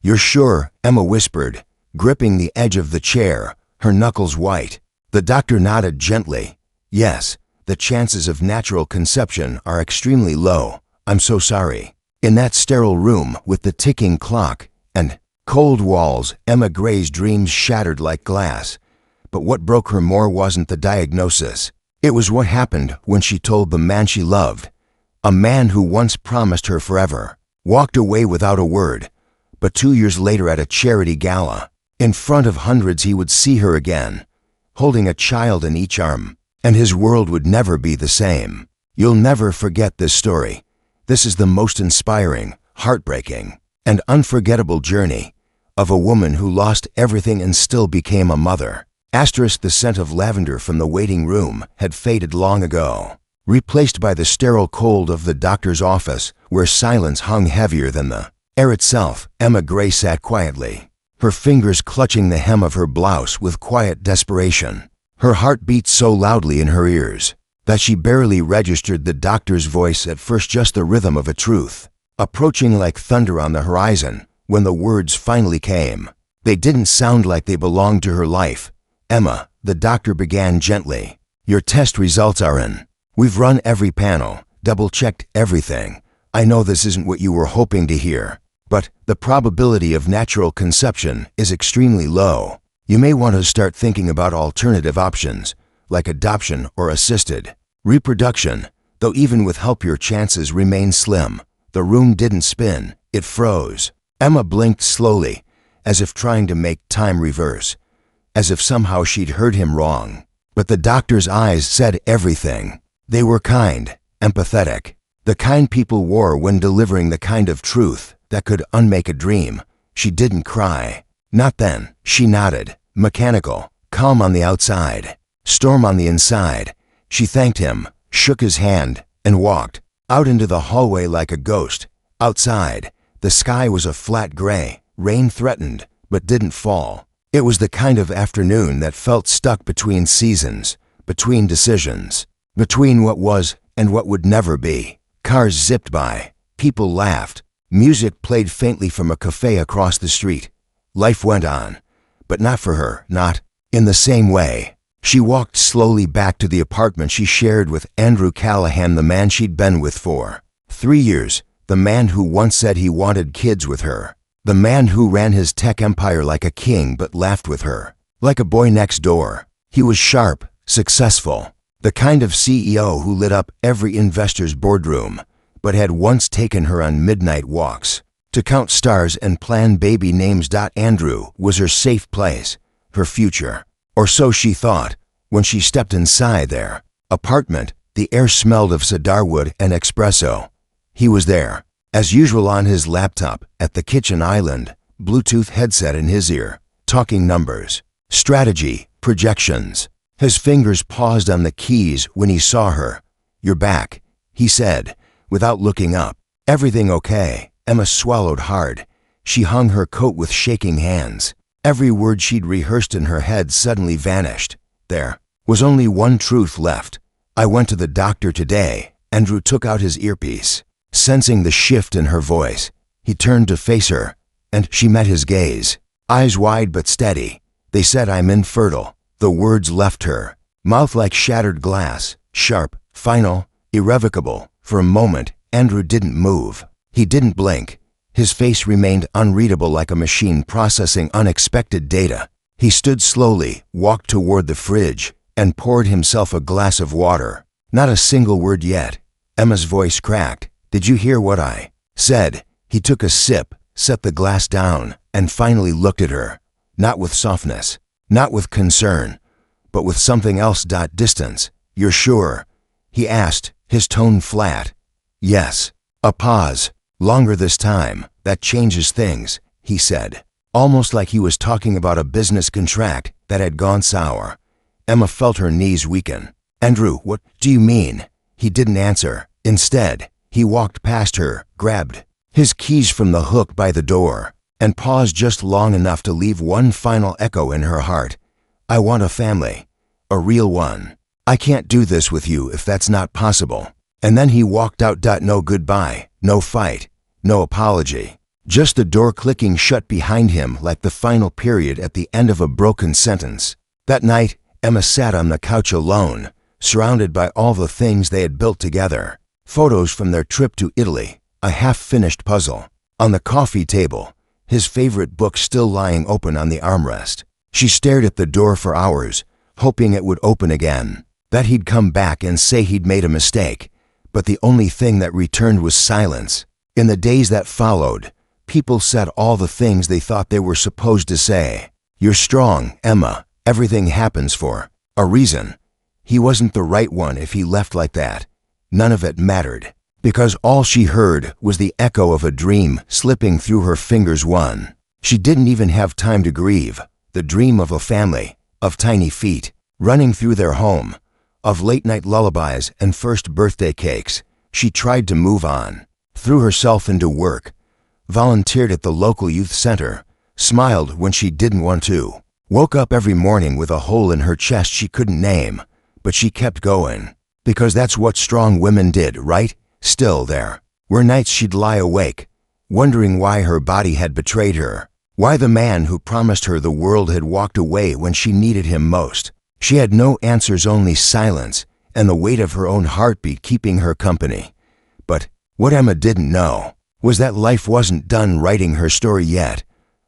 "You're sure?" Emma whispered, gripping the edge of the chair, her knuckles white. The doctor nodded gently. "Yes, the chances of natural conception are extremely low. I'm so sorry." In that sterile room with the ticking clock and cold walls, Emma Gray's dreams shattered like glass. But what broke her more wasn't the diagnosis. It was what happened when she told the man she loved. A man who once promised her forever walked away without a word. But 2 years later at a charity gala, in front of hundreds, he would see her again, holding a child in each arm, and his world would never be the same. You'll never forget this story. This is the most inspiring, heartbreaking, and unforgettable journey of a woman who lost everything and still became a mother. The scent of lavender from the waiting room had faded long ago, replaced by the sterile cold of the doctor's office, where silence hung heavier than the air itself. Emma Gray sat quietly, her fingers clutching the hem of her blouse with quiet desperation. Her heart beat so loudly in her ears that she barely registered the doctor's voice at first, just the rhythm of a truth, approaching like thunder on the horizon. When the words finally came, they didn't sound like they belonged to her life. "Emma," the doctor began gently, "your test results are in. We've run every panel, double-checked everything. I know this isn't what you were hoping to hear, but the probability of natural conception is extremely low. You may want to start thinking about alternative options, like adoption or assisted reproduction, though even with help your chances remain slim." The room didn't spin, it froze. Emma blinked slowly, as if trying to make time reverse, as if somehow she'd heard him wrong. But the doctor's eyes said everything. They were kind, empathetic, the kind people wore when delivering the kind of truth that could unmake a dream. She didn't cry. Not then. She nodded, mechanical, calm on the outside, storm on the inside. She thanked him, shook his hand, and walked out into the hallway like a ghost. Outside, the sky was a flat gray. Rain threatened, but didn't fall. It was the kind of afternoon that felt stuck between seasons, between decisions, between what was and what would never be. Cars zipped by. People laughed. Music played faintly from a cafe across the street. Life went on, but not for her, not in the same way. She walked slowly back to the apartment she shared with Andrew Callahan, the man she'd been with for 3 years, the man who once said he wanted kids with her, the man who ran his tech empire like a king but laughed with her like a boy next door. He was sharp, successful, the kind of CEO who lit up every investor's boardroom, but had once taken her on midnight walks to count stars and plan baby names. Andrew was her safe place, her future. Or so she thought. When she stepped inside their apartment, the air smelled of cedarwood and espresso. He was there, as usual, on his laptop at the kitchen island, Bluetooth headset in his ear, talking numbers, strategy, projections. His fingers paused on the keys when he saw her. "You're back," he said, without looking up. "Everything okay?" Emma swallowed hard. She hung her coat with shaking hands. Every word she'd rehearsed in her head suddenly vanished. There was only one truth left. "I went to the doctor today." Andrew took out his earpiece, sensing the shift in her voice. He turned to face her, and she met his gaze, eyes wide but steady. "They said I'm infertile." The words left her mouth like shattered glass, sharp, final, irrevocable. For a moment, Andrew didn't move. He didn't blink. His face remained unreadable, like a machine processing unexpected data. He stood slowly, walked toward the fridge, and poured himself a glass of water. "Not a single word yet." Emma's voice cracked. "Did you hear what I said?" He took a sip, set the glass down, and finally looked at her. Not with softness, not with concern, but with something else. Distance. "You're sure?" he asked, his tone flat. "Yes." A pause. "Longer this time. That changes things," he said, almost like he was talking about a business contract that had gone sour. Emma felt her knees weaken. "Andrew, what do you mean?" He didn't answer. Instead, he walked past her, grabbed his keys from the hook by the door, and paused just long enough to leave one final echo in her heart. "I want a family. A real one. I can't do this with you if that's not possible." And then he walked out. No goodbye, no fight, no apology. just the door clicking shut behind him like the final period at the end of a broken sentence. That night, Emma sat on the couch alone, surrounded by all the things they had built together. Photos from their trip to Italy, a half-finished puzzle. On the coffee table, his favorite book still lying open on the armrest. She stared at the door for hours, hoping it would open again, that he'd come back and say he'd made a mistake. But the only thing that returned was silence. In the days that followed, people said all the things they thought they were supposed to say. You're strong, Emma. Everything happens for a reason. He wasn't the right one if he left like that. None of it mattered, because all she heard was the echo of a dream slipping through her fingers. She didn't even have time to grieve. The dream of a family, of tiny feet running through their home, of late-night lullabies and first birthday cakes. She tried to move on, threw herself into work, volunteered at the local youth center, smiled when she didn't want to, woke up every morning with a hole in her chest she couldn't name, but she kept going, because that's what strong women did, right? Still, there were nights she'd lie awake, wondering why her body had betrayed her, why the man who promised her the world had walked away when she needed him most. She had no answers, only silence, and the weight of her own heartbeat keeping her company. But what Emma didn't know was that life wasn't done writing her story yet.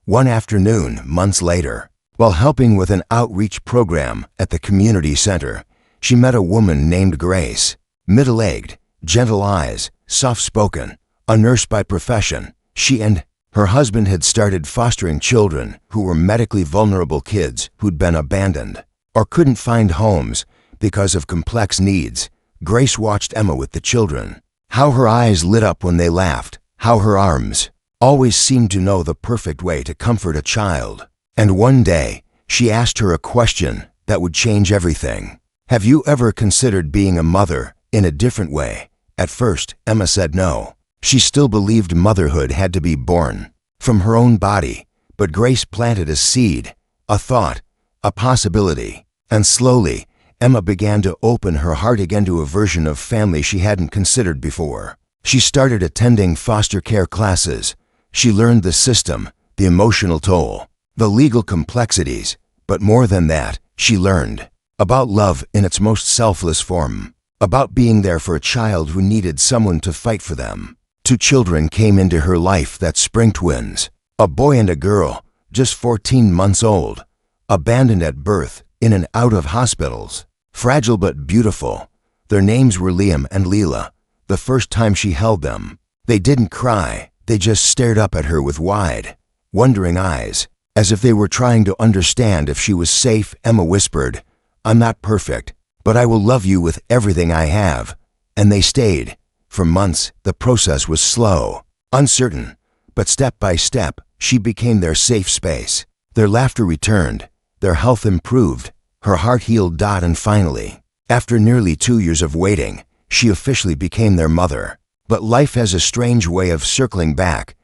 One afternoon, months later, while helping with an outreach program at the community center, she met a woman named Grace. Middle-aged, gentle eyes, soft-spoken, a nurse by profession. She and her husband had started fostering children who were medically vulnerable kids who'd been abandoned or couldn't find homes because of complex needs. Grace watched Emma with the children. How her eyes lit up when they laughed, how her arms always seemed to know the perfect way to comfort a child. And one day, she asked her a question that would change everything. Have you ever considered being a mother in a different way? At first, Emma said no. She still believed motherhood had to be born from her own body, but Grace planted a seed, a thought, a possibility, and slowly, Emma began to open her heart again to a version of family she hadn't considered before. She started attending foster care classes. She learned the system, the emotional toll, the legal complexities, but more than that, she learned about love in its most selfless form, about being there for a child who needed someone to fight for them. 2 children came into her life, that spring twins, a boy and a girl, just 14 months old, abandoned at birth, in and out of hospitals, fragile but beautiful. Their names were Liam and Leela. The first time she held them, they didn't cry, they just stared up at her with wide, wondering eyes, as if they were trying to understand if she was safe. Emma whispered, "I'm not perfect, but I will love you with everything I have." And they stayed. For months, the process was slow, uncertain, but step by step, she became their safe space. Their laughter returned, their health improved, her heart healed. And finally, after nearly 2 years of waiting, she officially became their mother. But life has a strange way of circling back,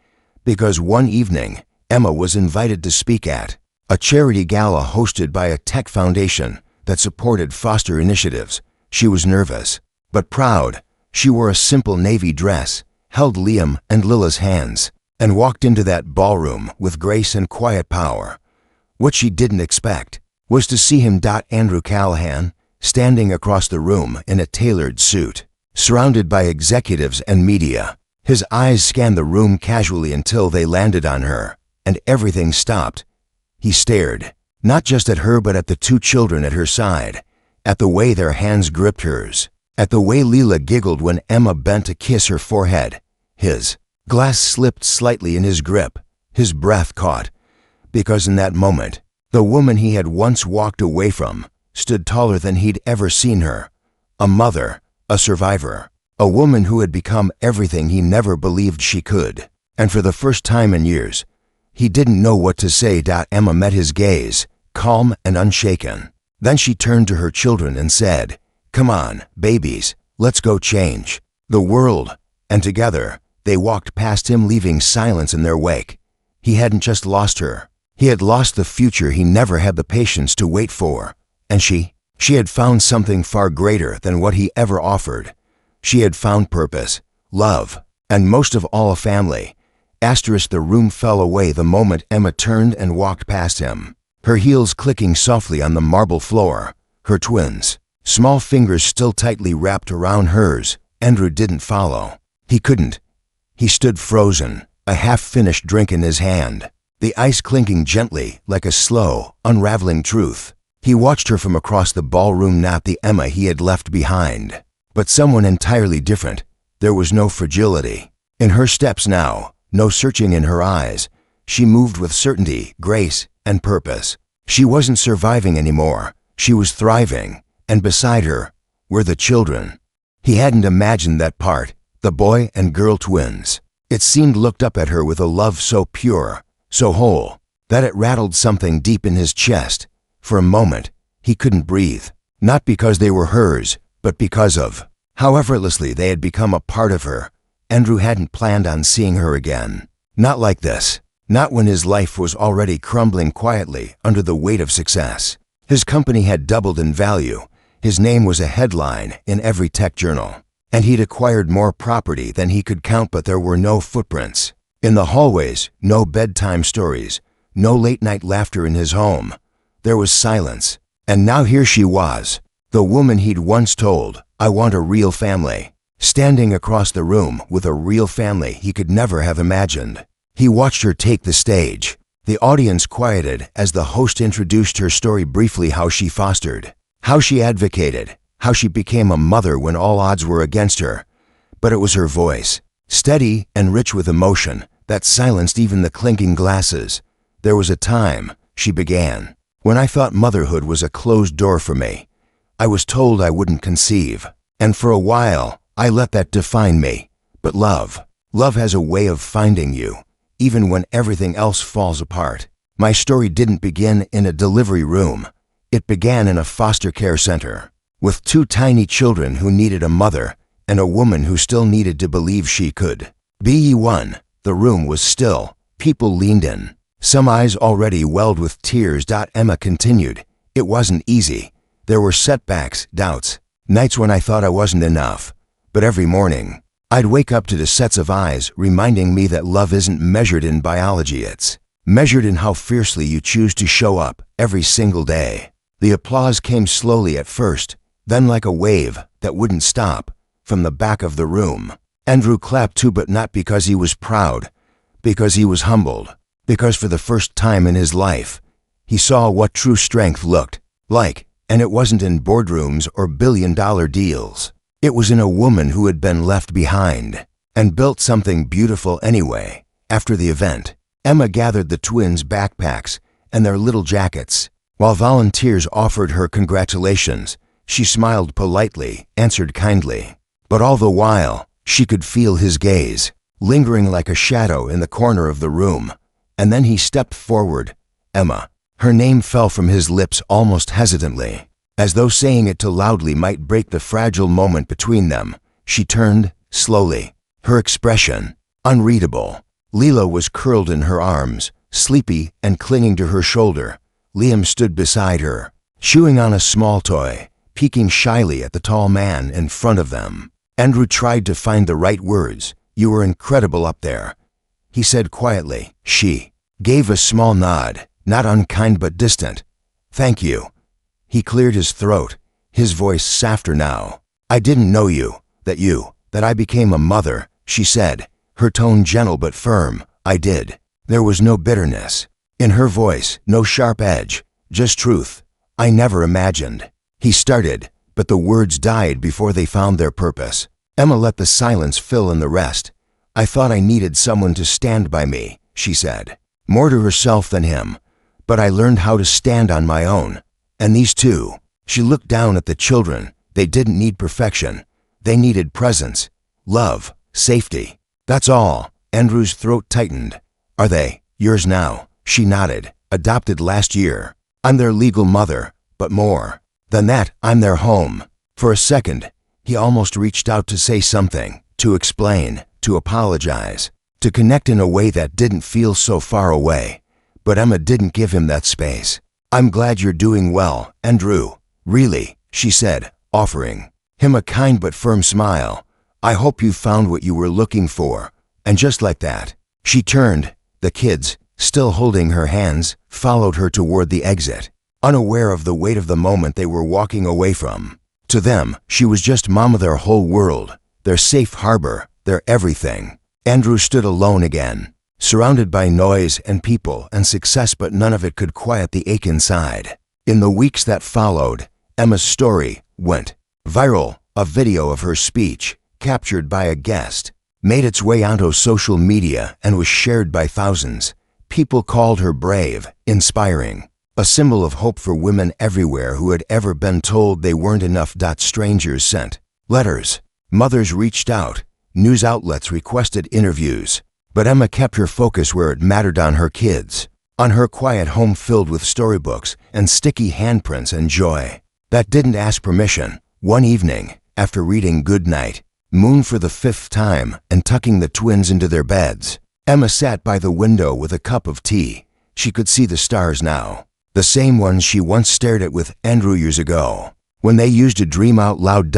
because one evening, Emma was invited to speak at a charity gala hosted by a tech foundation that supported foster initiatives. She was nervous, but proud. She wore a simple navy dress, held Liam and Lila's hands, and walked into that ballroom with grace and quiet power. What she didn't expect was to see him. Andrew Callahan, standing across the room in a tailored suit, surrounded by executives and media. His eyes scanned the room casually until they landed on her, and everything stopped. He stared, not just at her but at the 2 children at her side, at the way their hands gripped hers, at the way Leela giggled when Emma bent to kiss her forehead. His glass slipped slightly in his grip, his breath caught, because in that moment, the woman he had once walked away from stood taller than he'd ever seen her. A mother, a survivor, a woman who had become everything he never believed she could. And for the first time in years, he didn't know what to say. Emma met his gaze, calm and unshaken. Then she turned to her children and said, "Come on, babies, let's go change the world." And together, they walked past him, leaving silence in their wake. He hadn't just lost her. He had lost the future he never had the patience to wait for. And she had found something far greater than what he ever offered. She had found purpose, love, and most of all, a family. Asterisk the room fell away the moment Emma turned and walked past him, her heels clicking softly on the marble floor. Her twins, small fingers still tightly wrapped around hers. Andrew didn't follow. He couldn't. He stood frozen, a half-finished drink in his hand, the ice clinking gently like a slow, unraveling truth. He watched her from across the ballroom, not the Emma he had left behind, but someone entirely different. There was no fragility in her steps now, no searching in her eyes. She moved with certainty, grace, and purpose. She wasn't surviving anymore. She was thriving, and beside her were the children. He hadn't imagined that part, the boy and girl twins. It seemed looked up at her with a love so pure, so whole, that it rattled something deep in his chest. For a moment, he couldn't breathe, not because they were hers, but because of how effortlessly they had become a part of her. Andrew hadn't planned on seeing her again. Not like this. Not when his life was already crumbling quietly under the weight of success. His company had doubled in value. His name was a headline in every tech journal. And he'd acquired more property than he could count, but there were no footprints in the hallways, no bedtime stories, no late-night laughter in his home. There was silence. And now here she was, the woman he'd once told, "I want a real family," standing across the room with a real family he could never have imagined. He watched her take the stage. The audience quieted as the host introduced her story briefly, how she fostered, how she advocated, how she became a mother when all odds were against her. But it was her voice, steady and rich with emotion, that silenced even the clinking glasses. "There was a time," she began, "when I thought motherhood was a closed door for me. I was told I wouldn't conceive. And for a while, I let that define me. But love has a way of finding you, even when everything else falls apart. My story didn't begin in a delivery room. It began in a foster care center, with 2 tiny children who needed a mother, and a woman who still needed to believe she could be one." The room was still. People leaned in, some eyes already welled with tears. Emma continued, "It wasn't easy. There were setbacks, doubts, nights when I thought I wasn't enough. But every morning, I'd wake up to the sets of eyes reminding me that love isn't measured in biology, it's measured in how fiercely you choose to show up every single day." The applause came slowly at first, then like a wave that wouldn't stop, from the back of the room. Andrew clapped too, but not because he was proud, because he was humbled, because for the first time in his life, he saw what true strength looked like, and it wasn't in boardrooms or billion-dollar deals. It was in a woman who had been left behind and built something beautiful anyway. After the event, Emma gathered the twins' backpacks and their little jackets. While volunteers offered her congratulations, she smiled politely, answered kindly. But all the while, she could feel his gaze, lingering like a shadow in the corner of the room. And then he stepped forward. "Emma." Her name fell from his lips almost hesitantly, as though saying it too loudly might break the fragile moment between them. She turned, slowly, her expression unreadable. Leela was curled in her arms, sleepy and clinging to her shoulder. Liam stood beside her, chewing on a small toy, peeking shyly at the tall man in front of them. Andrew tried to find the right words. "You were incredible up there," he said quietly. She gave a small nod, not unkind but distant. "Thank you." He cleared his throat, his voice softer now. "I didn't know that I became a mother," she said, her tone gentle but firm. "I did." There was no bitterness in her voice, no sharp edge, just truth. "I never imagined." He started, but the words died before they found their purpose. Emma let the silence fill in the rest. "I thought I needed someone to stand by me," she said, more to herself than him. "But I learned how to stand on my own. And these two," she looked down at the children, "they didn't need perfection. They needed presence, love, safety. That's all." Andrew's throat tightened. "Are they yours now?" She nodded. "Adopted last year. I'm their legal mother, but more than that, I'm their home." For a second, he almost reached out to say something, to explain, to apologize, to connect in a way that didn't feel so far away. But Emma didn't give him that space. "I'm glad you're doing well, Andrew. Really," she said, offering him a kind but firm smile. "I hope you found what you were looking for." And just like that, She turned. The kids, still holding her hands, followed her toward the exit, unaware of the weight of the moment they were walking away from. To them, she was just Mama, their whole world, their safe harbor, their everything. Andrew stood alone again, surrounded by noise and people and success, but none of it could quiet the ache inside. In the weeks that followed, Emma's story went viral. A video of her speech, captured by a guest, made its way onto social media and was shared by thousands. People called her brave, inspiring, a symbol of hope for women everywhere who had ever been told they weren't enough. Strangers sent letters. Mothers reached out. News outlets requested interviews. But Emma kept her focus where it mattered, on her kids, on her quiet home filled with storybooks and sticky handprints and joy that didn't ask permission. One evening, after reading Goodnight Moon for the 5th time and tucking the twins into their beds, Emma sat by the window with a cup of tea. She could see the stars now, the same ones she once stared at with Andrew years ago, when they used to dream out loud.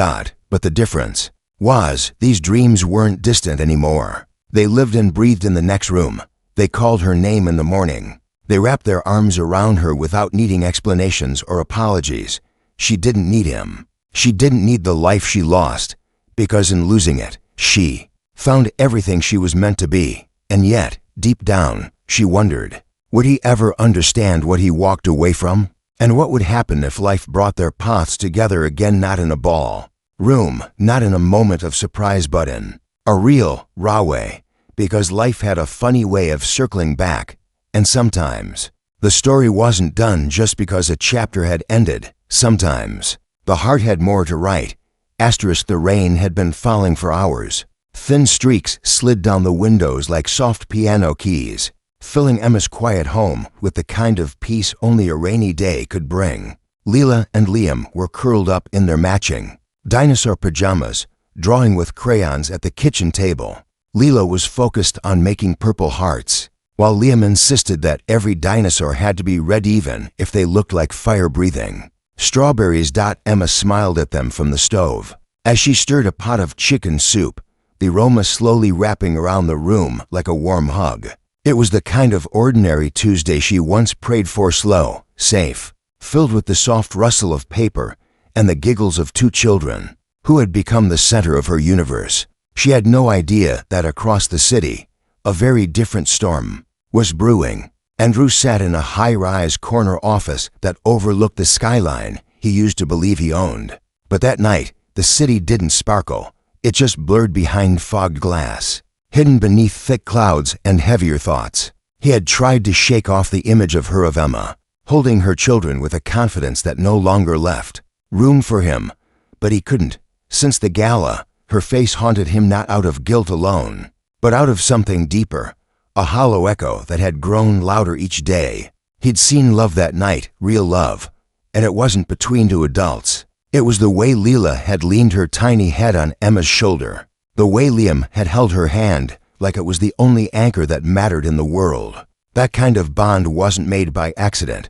But the difference was, these dreams weren't distant anymore. They lived and breathed in the next room. They called her name in the morning. They wrapped their arms around her without needing explanations or apologies. She didn't need him. She didn't need the life she lost, because in losing it, she found everything she was meant to be. And yet, deep down, she wondered, would he ever understand what he walked away from? And what would happen if life brought their paths together again, not in a ball room, not in a moment of surprise, but in a real, raw way, because life had a funny way of circling back. And sometimes, the story wasn't done just because a chapter had ended. Sometimes, the heart had more to write. The rain had been falling for hours. Thin streaks slid down the windows like soft piano keys, filling Emma's quiet home with the kind of peace only a rainy day could bring. Leela and Liam were curled up in their matching dinosaur pajamas, drawing with crayons at the kitchen table. Leela was focused on making purple hearts, while Liam insisted that every dinosaur had to be red, even if they looked like fire-breathing strawberries. Emma smiled at them from the stove as she stirred a pot of chicken soup, the aroma slowly wrapping around the room like a warm hug. It was the kind of ordinary Tuesday she once prayed for, slow, safe, filled with the soft rustle of paper and the giggles of 2 children who had become the center of her universe. She had no idea that across the city, a very different storm was brewing. Andrew sat in a high-rise corner office that overlooked the skyline he used to believe he owned. But that night, the city didn't sparkle. It just blurred behind fogged glass, hidden beneath thick clouds and heavier thoughts. He had tried to shake off the image of Emma, holding her children with a confidence that no longer left room for him. But he couldn't. Since the gala, her face haunted him, not out of guilt alone, but out of something deeper. A hollow echo that had grown louder each day. He'd seen love that night, real love, and it wasn't between 2 adults. It was the way Leela had leaned her tiny head on Emma's shoulder, the way Liam had held her hand like it was the only anchor that mattered in the world. That kind of bond wasn't made by accident.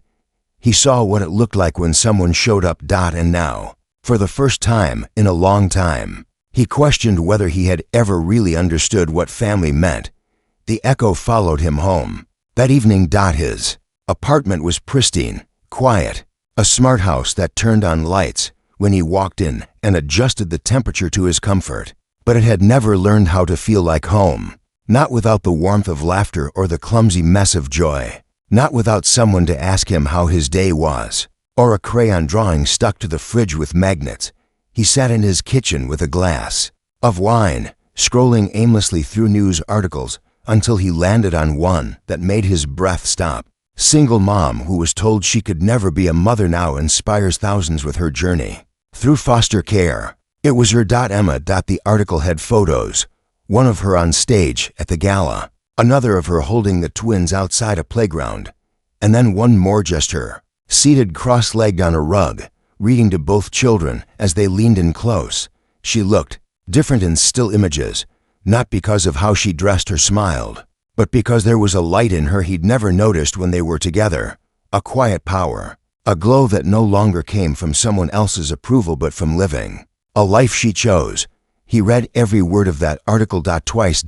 He saw what it looked like when someone showed up. And now, for the first time in a long time, he questioned whether he had ever really understood what family meant. The echo followed him home. That evening, his apartment was pristine, quiet, a smart house that turned on lights when he walked in and adjusted the temperature to his comfort. But it had never learned how to feel like home, not without the warmth of laughter or the clumsy mess of joy, not without someone to ask him how his day was, or a crayon drawing stuck to the fridge with magnets. He sat in his kitchen with a glass of wine, scrolling aimlessly through news articles, until he landed on one that made his breath stop. Single mom who was told she could never be a mother now inspires thousands with her journey through foster care. It was her. Emma. The article had photos, one of her on stage at the gala, another of her holding the twins outside a playground, and then one more, just her, seated cross-legged on a rug, reading to both children as they leaned in close. She looked different in still images, not because of how she dressed or smiled, but because there was a light in her he'd never noticed when they were together, a quiet power, a glow that no longer came from someone else's approval but from living a life she chose. He read every word of that article. Twice.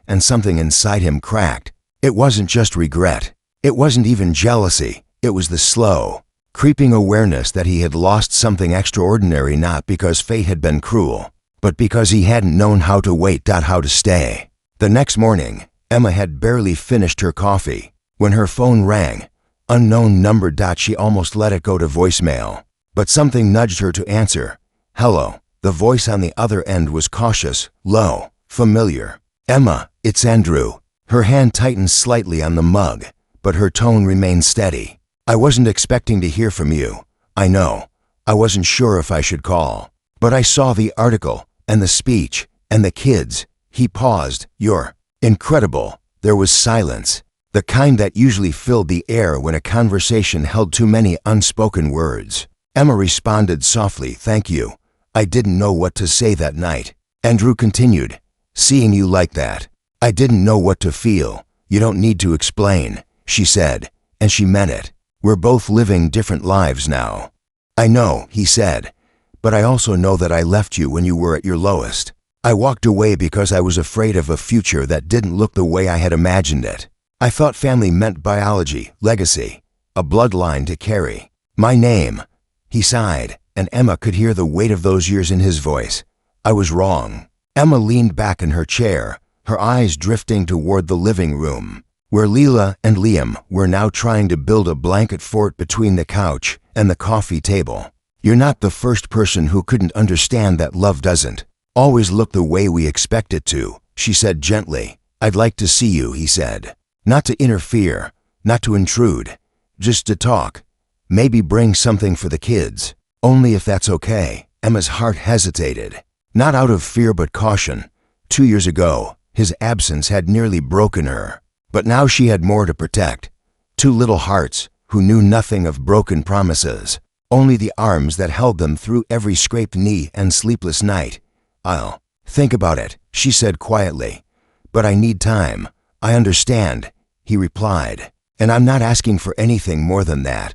and something inside him cracked. It wasn't just regret. It wasn't even jealousy. It was the slow, creeping awareness that he had lost something extraordinary, not because fate had been cruel, but because he hadn't known how to wait, how to stay. The next morning, Emma had barely finished her coffee when her phone rang. Unknown number. She almost let it go to voicemail, but something nudged her to answer. Hello. The voice on the other end was cautious, low, familiar. Emma, it's Andrew. Her hand tightened slightly on the mug, but her tone remained steady. I wasn't expecting to hear from you. I know. I wasn't sure if I should call. But I saw the article, and the speech, and the kids. He paused. You're incredible. There was silence, the kind that usually filled the air when a conversation held too many unspoken words. Emma responded softly, thank you. I didn't know what to say that night. Andrew continued, seeing you like that, I didn't know what to feel. You don't need to explain, she said, and she meant it. We're both living different lives now. I know, he said, but I also know that I left you when you were at your lowest. I walked away because I was afraid of a future that didn't look the way I had imagined it. I thought family meant biology, legacy, a bloodline to carry. My name. He sighed, and Emma could hear the weight of those years in his voice. I was wrong. Emma leaned back in her chair, her eyes drifting toward the living room, where Leela and Liam were now trying to build a blanket fort between the couch and the coffee table. You're not the first person who couldn't understand that love doesn't always look the way we expect it to, she said gently. I'd like to see you, he said. Not to interfere, not to intrude, just to talk. Maybe bring something for the kids. Only if that's okay. Emma's heart hesitated, not out of fear but caution. 2 years ago, his absence had nearly broken her, but now she had more to protect. 2 little hearts who knew nothing of broken promises, only the arms that held them through every scraped knee and sleepless night. I'll think about it, she said quietly. But I need time. I understand, he replied, and I'm not asking for anything more than that.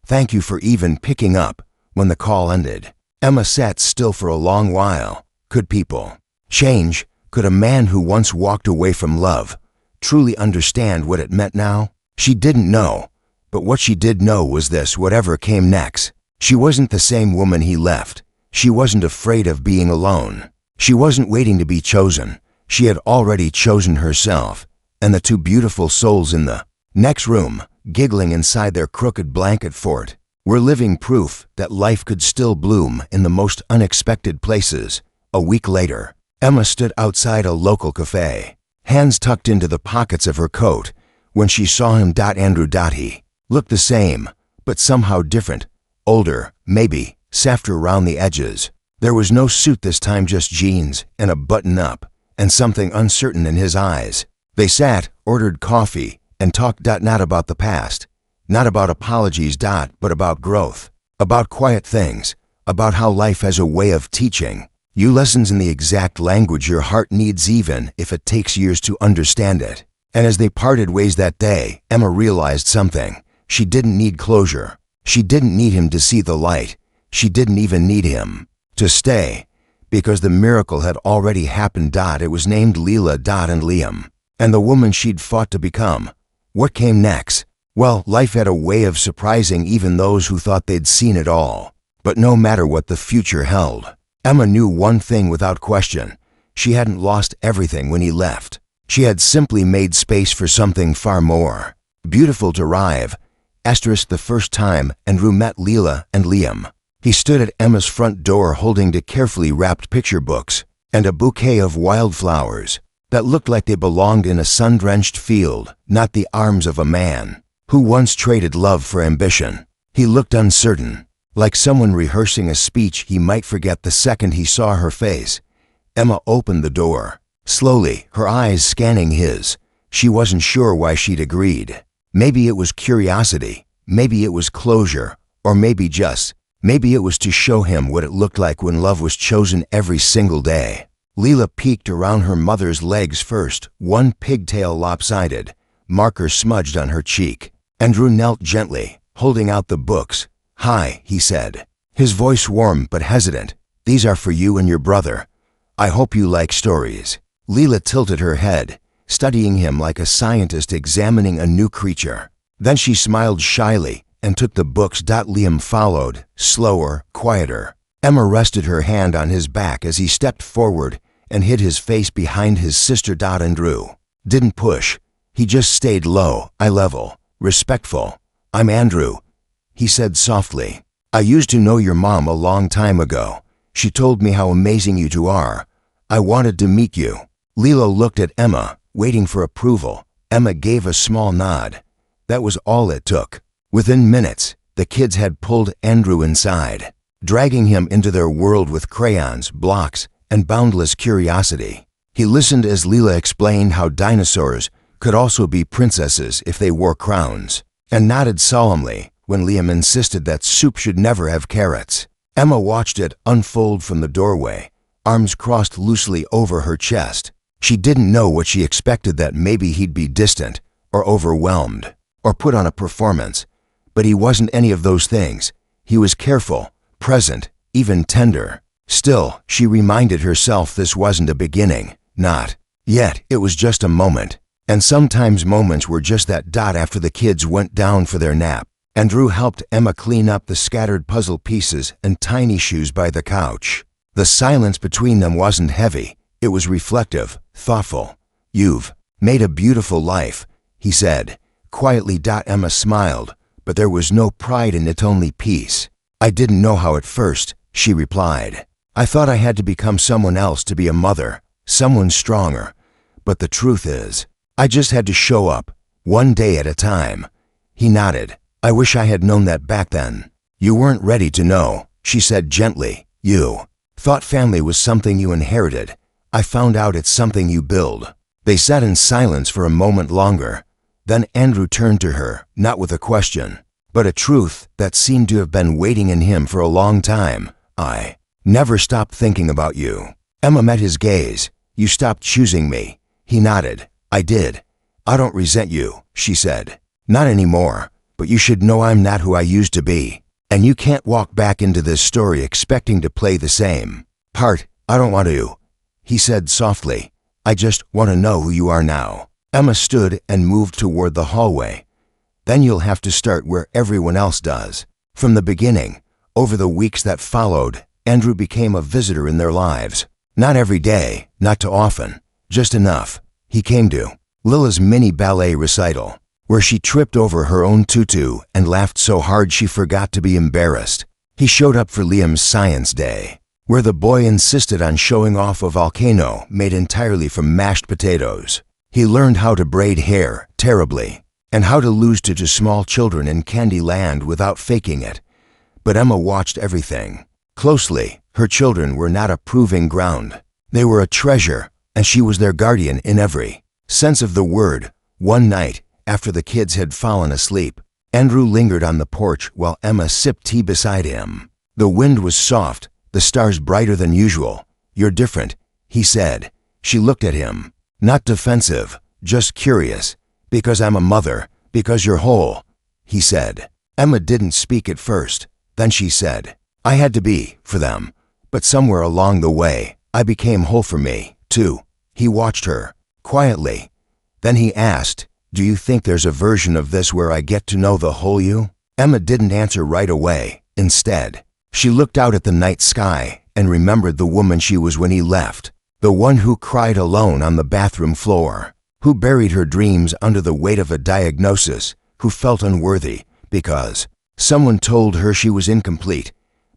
Thank you for even picking up. When the call ended, Emma sat still for a long while. Could people change? Could a man who once walked away from love truly understand what it meant now? She didn't know, but what she did know was this: whatever came next, she wasn't the same woman he left. She wasn't afraid of being alone. She wasn't waiting to be chosen. She had already chosen herself. And the 2 beautiful souls in the next room, giggling inside their crooked blanket fort, were living proof that life could still bloom in the most unexpected places. A week later, Emma stood outside a local cafe, hands tucked into the pockets of her coat, when she saw him. Andrew. He looked the same, but somehow different. Older, maybe, softer around the edges. There was no suit this time, just jeans and a button-up, and something uncertain in his eyes. They sat, ordered coffee, and talked. Not about the past, not about apologies, but about growth, about quiet things, about how life has a way of teaching you lessons in the exact language your heart needs, even if it takes years to understand it. And as they parted ways that day, Emma realized something. She didn't need closure. She didn't need him to see the light. She didn't even need him to stay, because the miracle had already happened. It was named Leela. And Liam, and the woman she'd fought to become. What came next? Well, life had a way of surprising even those who thought they'd seen it all. But no matter what the future held, Emma knew one thing without question. She hadn't lost everything when he left. She had simply made space for something far more beautiful to arrive. The first time Andrew met Leela and Liam, he stood at Emma's front door holding 2 carefully wrapped picture books and a bouquet of wildflowers that looked like they belonged in a sun-drenched field, not the arms of a man who once traded love for ambition. He looked uncertain, like someone rehearsing a speech he might forget the second he saw her face. Emma opened the door, slowly, her eyes scanning his. She wasn't sure why she'd agreed. Maybe it was curiosity, maybe it was closure, or maybe it was to show him what it looked like when love was chosen every single day. Leela peeked around her mother's legs first, one pigtail lopsided, marker smudged on her cheek. Andrew knelt gently, holding out the books. Hi, he said, his voice warm but hesitant. These are for you and your brother. I hope you like stories. Leela tilted her head. studying him like a scientist examining a new creature. Then she smiled shyly and took the books. Liam followed, slower, quieter. Emma rested her hand on his back as he stepped forward and hid his face behind his sister. Andrew didn't push. He just stayed low, eye level, respectful. "I'm Andrew," he said softly. "I used to know your mom a long time ago. She told me how amazing you two are. I wanted to meet you." Lilo looked at Emma, waiting for approval. Emma gave a small nod. That was all it took. Within minutes, the kids had pulled Andrew inside, dragging him into their world with crayons, blocks, and boundless curiosity. He listened as Leela explained how dinosaurs could also be princesses if they wore crowns, and nodded solemnly when Liam insisted that soup should never have carrots. Emma watched it unfold from the doorway, arms crossed loosely over her chest. She didn't know what she expected, that maybe he'd be distant, or overwhelmed, or put on a performance. But he wasn't any of those things. He was careful, present, even tender. Still, she reminded herself this wasn't a beginning. Not yet. It was just a moment. And sometimes moments were just that. After the kids went down for their nap, Andrew helped Emma clean up the scattered puzzle pieces and tiny shoes by the couch. The silence between them wasn't heavy. It was reflective, thoughtful. "You've made a beautiful life," he said, quietly. Emma smiled, but there was no pride in it, only peace. "I didn't know how at first," she replied. "I thought I had to become someone else to be a mother, someone stronger. But the truth is, I just had to show up, one day at a time." He nodded. "I wish I had known that back then." "You weren't ready to know," she said gently. "You thought family was something you inherited. I found out it's something you build." They sat in silence for a moment longer. Then Andrew turned to her, not with a question, but a truth that seemed to have been waiting in him for a long time. "I never stopped thinking about you." Emma met his gaze. "You stopped choosing me." He nodded. "I did. I don't resent you," she said. "Not anymore. But you should know I'm not who I used to be. And you can't walk back into this story expecting to play the same part." "I don't want to," he said softly. "I just want to know who you are now." Emma stood and moved toward the hallway. "Then you'll have to start where everyone else does, from the beginning." Over the weeks that followed, Andrew became a visitor in their lives. Not every day, not too often, just enough. He came to Lila's mini ballet recital, where she tripped over her own tutu and laughed so hard she forgot to be embarrassed. He showed up for Liam's science day, where the boy insisted on showing off a volcano made entirely from mashed potatoes. He learned how to braid hair terribly, and how to lose to small children in Candy Land without faking it. But Emma watched everything closely. Her children were not a proving ground. They were a treasure, and she was their guardian in every sense of the word. One night, after the kids had fallen asleep, Andrew lingered on the porch while Emma sipped tea beside him. The wind was soft, the stars brighter than usual. "You're different," he said. She looked at him, not defensive, just curious. "Because I'm a mother, because you're whole," he said. Emma didn't speak at first. Then she said, "I had to be, for them. But somewhere along the way, I became whole for me, too." He watched her, quietly. Then he asked, "Do you think there's a version of this where I get to know the whole you?" Emma didn't answer right away. Instead, she looked out at the night sky and remembered the woman she was when he left. The one who cried alone on the bathroom floor, who buried her dreams under the weight of a diagnosis, who felt unworthy because someone told her she was incomplete.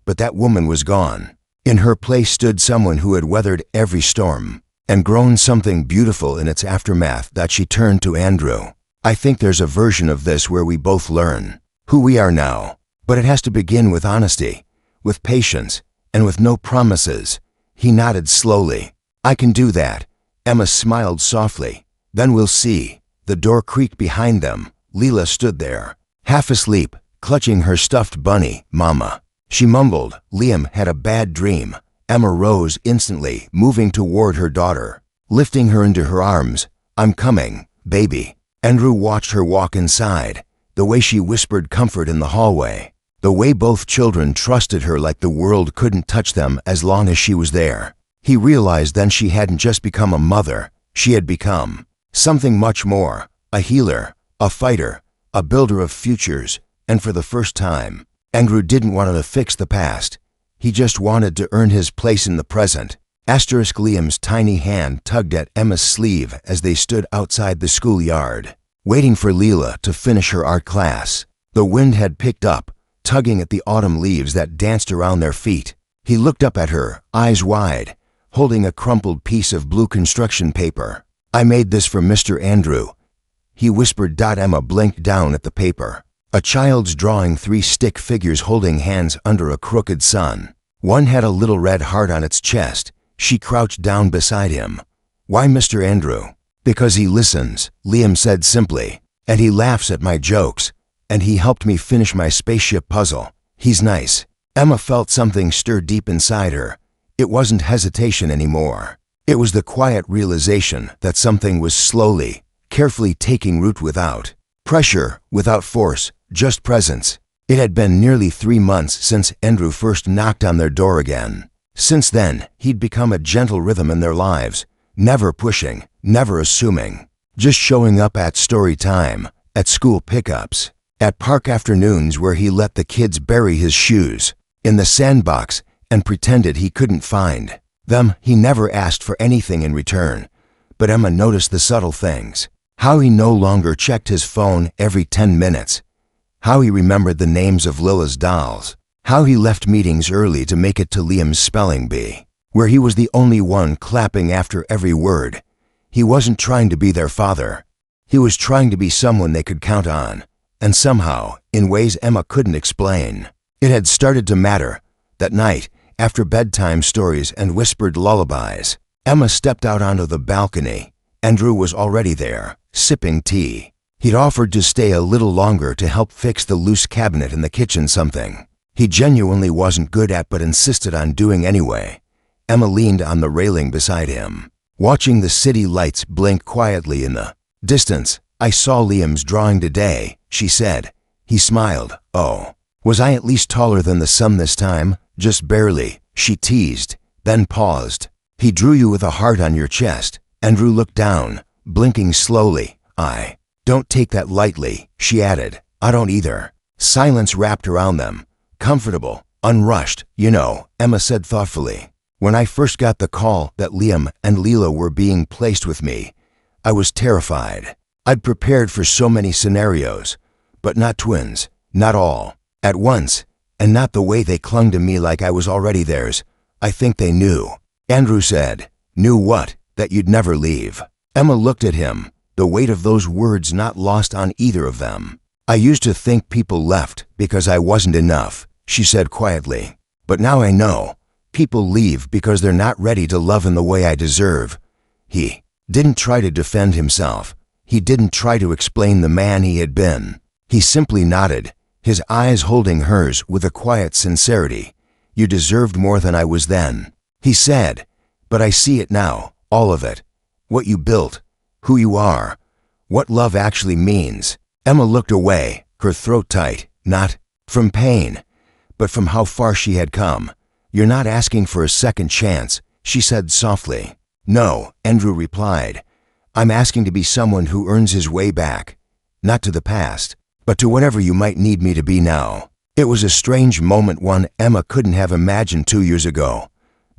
But that woman was gone. In her place stood someone who had weathered every storm and grown something beautiful in its aftermath. That she turned to Andrew. "I think there's a version of this where we both learn who we are now. But it has to begin with honesty, with patience, and with no promises." He nodded slowly. "I can do that." Emma smiled softly. "Then we'll see." The door creaked behind them. Leela stood there, half asleep, clutching her stuffed bunny. "Mama," she mumbled. "Liam had a bad dream." Emma rose instantly, moving toward her daughter, lifting her into her arms. "I'm coming, baby." Andrew watched her walk inside, the way she whispered comfort in the hallway, the way both children trusted her like the world couldn't touch them as long as she was there. He realized then she hadn't just become a mother, she had become Something much more. A healer, a fighter, a builder of futures, and for the first time, Andrew didn't want to fix the past. He just wanted to earn his place in the present. Liam's tiny hand tugged at Emma's sleeve as they stood outside the schoolyard, waiting for Leela to finish her art class. The wind had picked up, tugging at the autumn leaves that danced around their feet. He looked up at her, eyes wide, holding a crumpled piece of blue construction paper. "I made this for Mr. Andrew," he whispered. Emma blinked down at the paper. A child's drawing 3 stick figures holding hands under a crooked sun. One had a little red heart on its chest. She crouched down beside him. "Why Mr. Andrew?" "Because he listens," Liam said simply, "and he laughs at my jokes, and he helped me finish my spaceship puzzle. He's nice." Emma felt something stir deep inside her. It wasn't hesitation anymore. It was the quiet realization that something was slowly, carefully taking root without pressure, without force, just presence. It had been nearly 3 months since Andrew first knocked on their door again. Since then, he'd become a gentle rhythm in their lives, never pushing, never assuming, just showing up at story time, at school pickups, at park afternoons where he let the kids bury his shoes in the sandbox and pretended he couldn't find them. He never asked for anything in return, but Emma noticed the subtle things. How he no longer checked his phone every 10 minutes. How he remembered the names of Lila's dolls. How he left meetings early to make it to Liam's spelling bee, where he was the only one clapping after every word. He wasn't trying to be their father. He was trying to be someone they could count on, and somehow, in ways Emma couldn't explain, it had started to matter. That night, after bedtime stories and whispered lullabies, Emma stepped out onto the balcony. Andrew was already there, sipping tea. He'd offered to stay a little longer to help fix the loose cabinet in the kitchen, something he genuinely wasn't good at but insisted on doing anyway. Emma leaned on the railing beside him, watching the city lights blink quietly in the distance. "I saw Liam's drawing today," she said. He smiled. "Oh, was I at least taller than the sun this time?" "Just barely," she teased, then paused. "He drew you with a heart on your chest." Andrew looked down, blinking slowly. "I don't take that lightly," she added. "I don't either." Silence wrapped around them. Comfortable, unrushed, you know, Emma said thoughtfully. "When I first got the call that Liam and Leela were being placed with me, I was terrified. I'd prepared for so many scenarios, but not twins, not all, at once, and not the way they clung to me like I was already theirs. I think they knew." Andrew said. "Knew what?" "That you'd never leave." Emma looked at him, the weight of those words not lost on either of them. "I used to think people left because I wasn't enough," she said quietly. "But now I know. People leave because they're not ready to love in the way I deserve." He didn't try to defend himself. He didn't try to explain the man he had been. He simply nodded, his eyes holding hers with a quiet sincerity. "You deserved more than I was then," he said. "But I see it now, all of it. What you built, who you are, what love actually means." Emma looked away, her throat tight, not from pain, but from how far she had come. "You're not asking for a second chance," she said softly. "No," Andrew replied. "I'm asking to be someone who earns his way back, not to the past, but to whatever you might need me to be now." It was a strange moment, one Emma couldn't have imagined 2 years ago,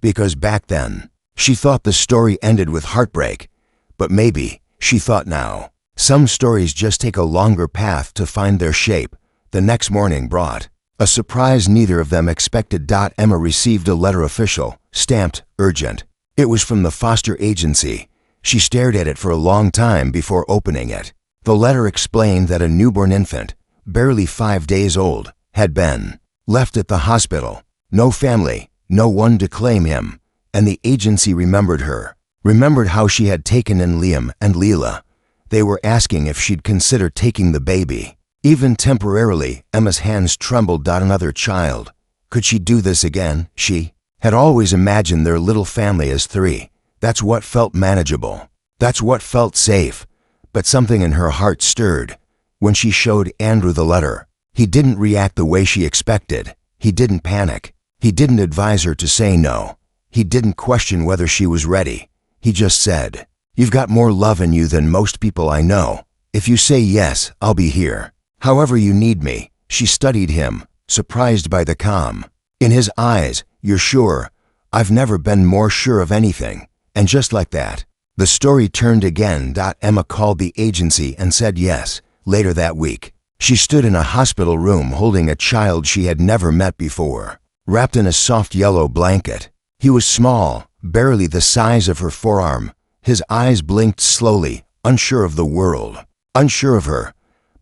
because back then, she thought the story ended with heartbreak, but maybe, she thought now, some stories just take a longer path to find their shape. The next morning brought a surprise neither of them expected. Emma received a letter, official, stamped, urgent. It was from the foster agency. She stared at it for a long time before opening it. The letter explained that a newborn infant, barely 5 days old, had been left at the hospital. No family, no one to claim him, and the agency remembered her, remembered how she had taken in Liam and Leela. They were asking if she'd consider taking the baby, even temporarily. Emma's hands trembled. Another child. Could she do this again? She had always imagined their little family as 3. That's what felt manageable. That's what felt safe. But something in her heart stirred. When she showed Andrew the letter, he didn't react the way she expected. He didn't panic. He didn't advise her to say no. He didn't question whether she was ready. He just said, You've got more love in you than most people I know. If you say yes, I'll be here. However you need me." She studied him, surprised by the calm. In his eyes, "You're sure?" "I've never been more sure of anything." And just like that, the story turned again. Emma called the agency and said yes. Later that week, she stood in a hospital room holding a child she had never met before, wrapped in a soft yellow blanket. He was small, barely the size of her forearm. His eyes blinked slowly, unsure of the world, unsure of her.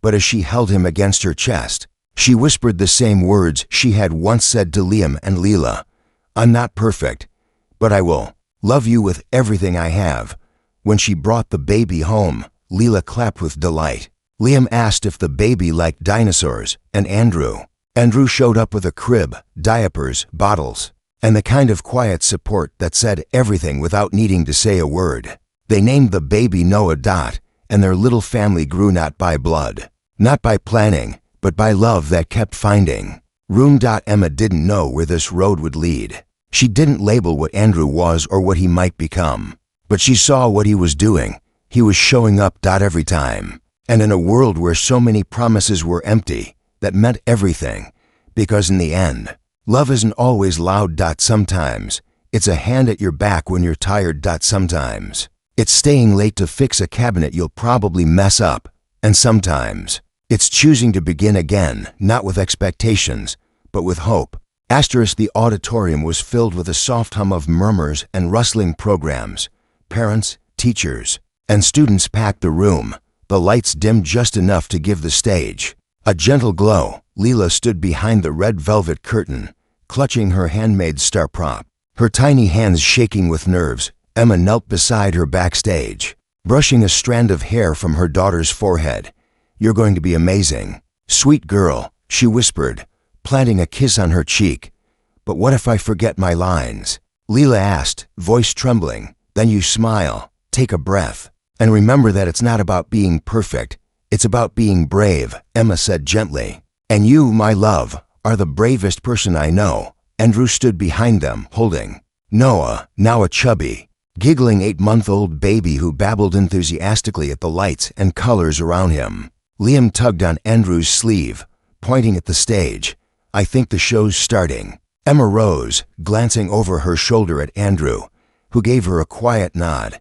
But as she held him against her chest, she whispered the same words she had once said to Liam and Leela. "I'm not perfect, but I will love you with everything I have." When she brought the baby home, Leela clapped with delight. Liam asked if the baby liked dinosaurs, and Andrew showed up with a crib, diapers, bottles, and the kind of quiet support that said everything without needing to say a word. They named the baby Noah. And their little family grew not by blood, not by planning, but by love that kept finding room. Emma didn't know where this road would lead. She didn't label what Andrew was or what he might become, but she saw what he was doing. He was showing up. Every time. And in a world where so many promises were empty, that meant everything. Because in the end, love isn't always loud. Sometimes it's a hand at your back when you're tired. Sometimes it's staying late to fix a cabinet you'll probably mess up. And sometimes it's choosing to begin again, not with expectations, but with hope. The auditorium was filled with a soft hum of murmurs and rustling programs. Parents, teachers, and students packed the room. The lights dimmed just enough to give the stage a gentle glow. Leela stood behind the red velvet curtain, clutching her handmade star prop, her tiny hands shaking with nerves. Emma knelt beside her backstage, brushing a strand of hair from her daughter's forehead. "You're going to be amazing, sweet girl," she whispered, planting a kiss on her cheek. "But what if I forget my lines?" Leela asked, voice trembling. "Then you smile, take a breath, and remember that it's not about being perfect. It's about being brave," Emma said gently. "And you, my love, are the bravest person I know." Andrew stood behind them, holding Noah, now a chubby, giggling 8-month-old baby who babbled enthusiastically at the lights and colors around him. Liam tugged on Andrew's sleeve, pointing at the stage. "I think the show's starting." Emma rose, glancing over her shoulder at Andrew, who gave her a quiet nod.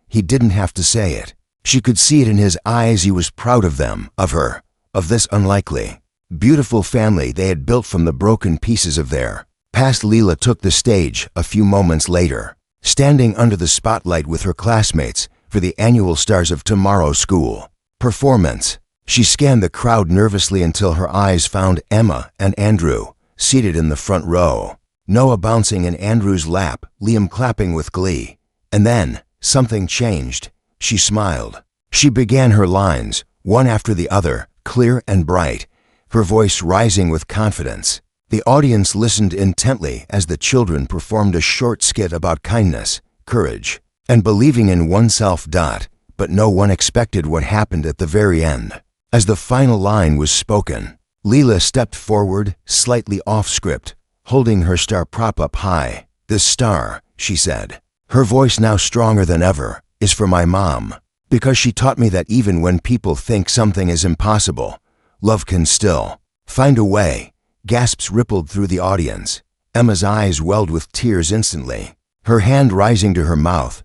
He didn't have to say it. She could see it in his eyes. He was proud of them, of her, of this unlikely, beautiful family they had built from the broken pieces of their past. Leela took the stage a few moments later, standing under the spotlight with her classmates for the annual Stars of Tomorrow school performance. She scanned the crowd nervously until her eyes found Emma and Andrew, seated in the front row. Noah bouncing in Andrew's lap, Liam clapping with glee. And then, something changed. She smiled. She began her lines, one after the other, clear and bright, her voice rising with confidence. The audience listened intently as the children performed a short skit about kindness, courage, and believing in oneself. But no one expected what happened at the very end. As the final line was spoken, Leela stepped forward, slightly off script, holding her star prop up high. "This star," she said, her voice now stronger than ever, "is for my mom, because she taught me that even when people think something is impossible, love can still find a way." Gasps rippled through the audience. Emma's eyes welled with tears instantly, her hand rising to her mouth.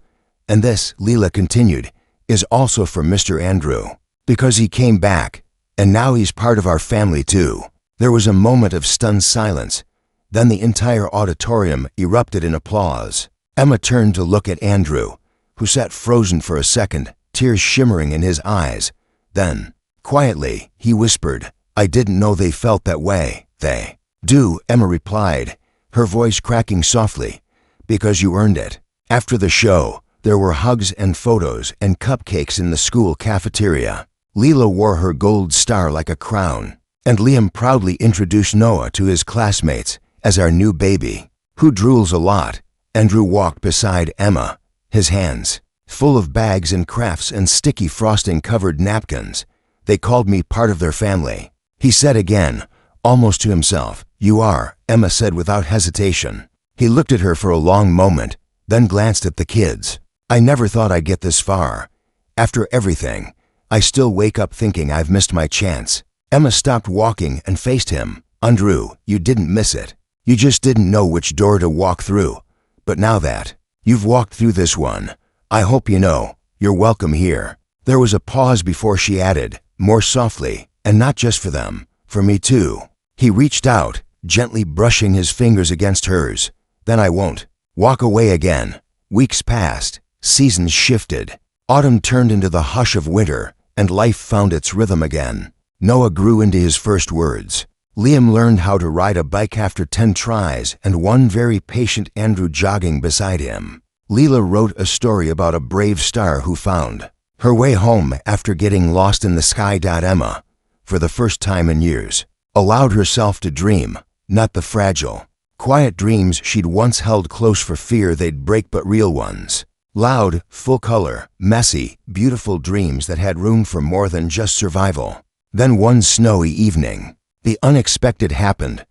"And this," Leela continued, "is also for Mr. Andrew, because he came back, and now he's part of our family too." There was a moment of stunned silence. Then the entire auditorium erupted in applause. Emma turned to look at Andrew, who sat frozen for a second, tears shimmering in his eyes. Then, quietly, he whispered, "I didn't know they felt that way." "They do," Emma replied, her voice cracking softly, "because you earned it." After the show, there were hugs and photos and cupcakes in the school cafeteria. Leela wore her gold star like a crown, and Liam proudly introduced Noah to his classmates as our new baby, who drools a lot. Andrew walked beside Emma, his hands full of bags and crafts and sticky frosting-covered napkins. "They called me part of their family," he said again, almost to himself. "You are," Emma said without hesitation. He looked at her for a long moment, then glanced at the kids. I never thought I'd get this far. After everything, I still wake up thinking I've missed my chance." Emma stopped walking and faced him. "Andrew, you didn't miss it. You just didn't know which door to walk through. But now that you've walked through this one, I hope you know you're welcome here." There was a pause before she added, more softly, "And not just for them, for me too." He reached out, gently brushing his fingers against hers. "Then I won't walk away again." Weeks passed, seasons shifted. Autumn turned into the hush of winter, and life found its rhythm again. Noah grew into his first words. Liam learned how to ride a bike after 10 tries, and one very patient Andrew jogging beside him. Leela wrote a story about a brave star who found her way home after getting lost in the sky. Emma, for the first time in years, allowed herself to dream, not the fragile, quiet dreams she'd once held close for fear they'd break, but real ones. Loud, full-color, messy, beautiful dreams that had room for more than just survival. Then one snowy evening, the unexpected happened.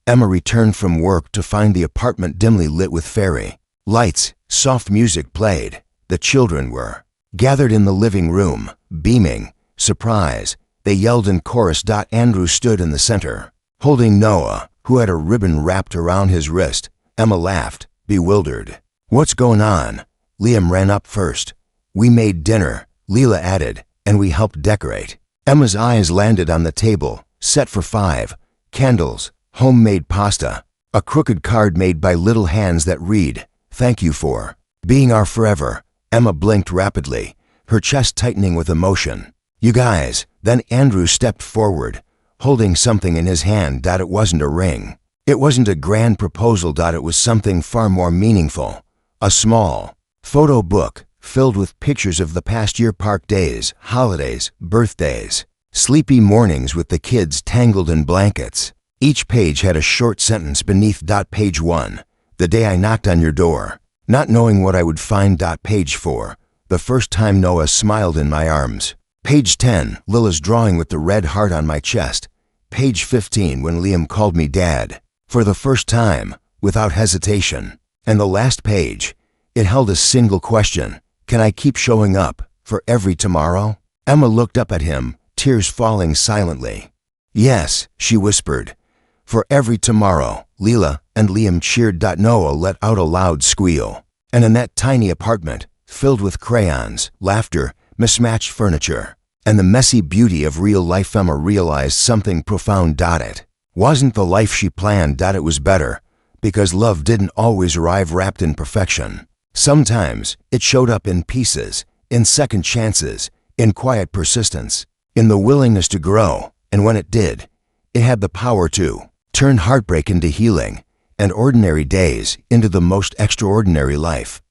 Emma returned from work to find the apartment dimly lit with fairy lights. Soft music played. The children were gathered in the living room, beaming. Surprise, they yelled in chorus. Andrew stood in the center, holding Noah, who had a ribbon wrapped around his wrist. Emma laughed, bewildered. "What's going on?" Liam ran up first. "We made dinner," Leela added, "and we helped decorate." Emma's eyes landed on the table, set for 5. Candles, homemade pasta, a crooked card made by little hands that read, "Thank you for being our forever." Emma blinked rapidly, her chest tightening with emotion. "You guys." Then Andrew stepped forward, holding something in his hand. It wasn't a ring. It wasn't a grand proposal. It was something far more meaningful. A small photo book filled with pictures of the past year, park days, holidays, birthdays, sleepy mornings with the kids tangled in blankets. Each page had a short sentence beneath. Page 1, "The day I knocked on your door, not knowing what I would find." Page 4, "The first time Noah smiled in my arms." Page 10, "Lila's drawing with the red heart on my chest." Page 15, "When Liam called me Dad, for the first time, without hesitation." And the last page, it held a single question: "Can I keep showing up for every tomorrow?" Emma looked up at him, tears falling silently. "Yes," she whispered. "For every tomorrow." Leela and Liam cheered. Noah let out a loud squeal. And in that tiny apartment, filled with crayons, laughter, mismatched furniture, and the messy beauty of real life, Emma realized something profound. It wasn't the life she planned. It was better, because love didn't always arrive wrapped in perfection. Sometimes it showed up in pieces, in second chances, in quiet persistence, in the willingness to grow, and when it did, it had the power to turn heartbreak into healing, and ordinary days into the most extraordinary life.